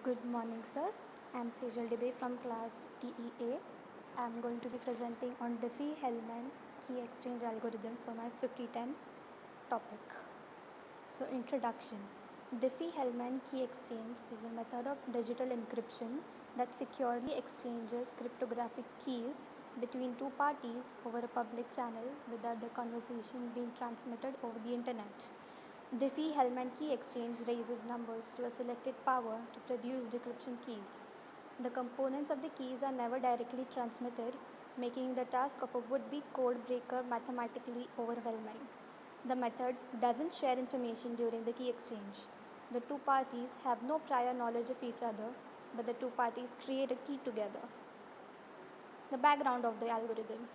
Good morning, sir. I'm Sejal Debay from class TEA. I'm going to be presenting on Diffie-Hellman key exchange algorithm for my 5010 topic. So, introduction. Diffie-Hellman key exchange is a method of digital encryption that securely exchanges cryptographic keys between two parties over a public channel without the conversation being transmitted over the internet. Diffie-Hellman key exchange raises numbers to a selected power to produce decryption keys. The components of the keys are never directly transmitted, making the task of a would-be code breaker mathematically overwhelming. The method doesn't share information during the key exchange. The two parties have no prior knowledge of each other, but the two parties create a key together. The background of the algorithm.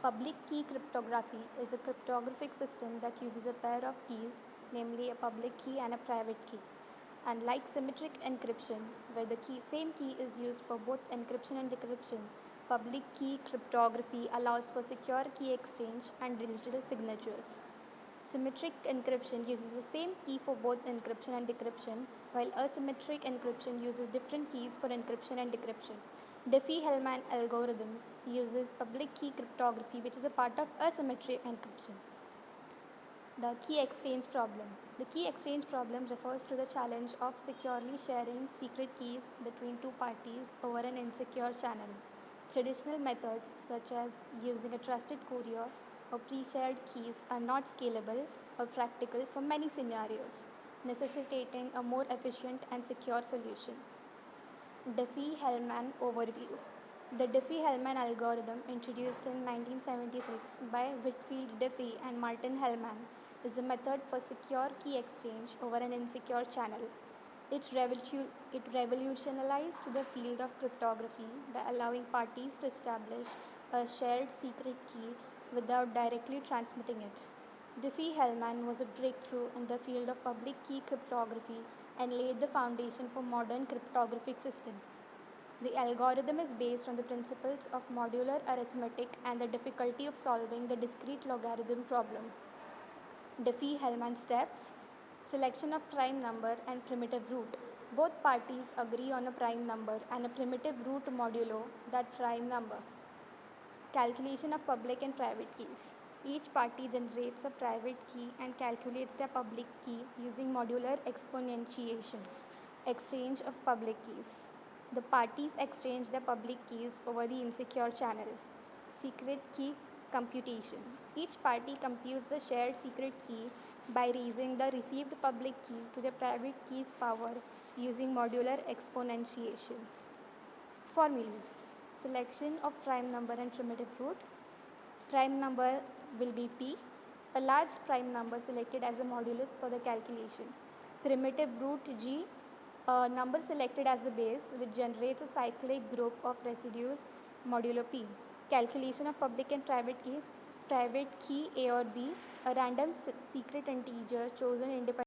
Public key cryptography is a cryptographic system that uses a pair of keys, namely a public key and a private key. Unlike symmetric encryption, where the same key is used for both encryption and decryption, public key cryptography allows for secure key exchange and digital signatures. Symmetric encryption uses the same key for both encryption and decryption, while asymmetric encryption uses different keys for encryption and decryption. Diffie-Hellman algorithm uses public key cryptography, which is a part of asymmetric encryption. The key exchange problem. The key exchange problem refers to the challenge of securely sharing secret keys between two parties over an insecure channel. Traditional methods, such as using a trusted courier or pre-shared keys, are not scalable or practical for many scenarios, necessitating a more efficient and secure solution. Diffie-Hellman overview. The Diffie-Hellman algorithm, introduced in 1976 by Whitfield Diffie and Martin Hellman, is a method for secure key exchange over an insecure channel. It revolutionized the field of cryptography by allowing parties to establish a shared secret key without directly transmitting it. Diffie-Hellman was a breakthrough in the field of public key cryptography and laid the foundation for modern cryptographic systems. The algorithm is based on the principles of modular arithmetic and the difficulty of solving the discrete logarithm problem. Diffie-Hellman steps: selection of prime number and primitive root. Both parties agree on a prime number and a primitive root modulo that prime number. Calculation of public and private keys. Each party generates a private key and calculates their public key using modular exponentiation. Exchange of public keys. The parties exchange their public keys over the insecure channel. Secret key computation. Each party computes the shared secret key by raising the received public key to the private key's power using modular exponentiation. Formulas. Selection of prime number and primitive root. Prime number will be P, a large prime number selected as a modulus for the calculations. Primitive root G, a number selected as the base which generates a cyclic group of residues modulo P. Calculation of public and private keys. Private key A or B, a random secret integer chosen independently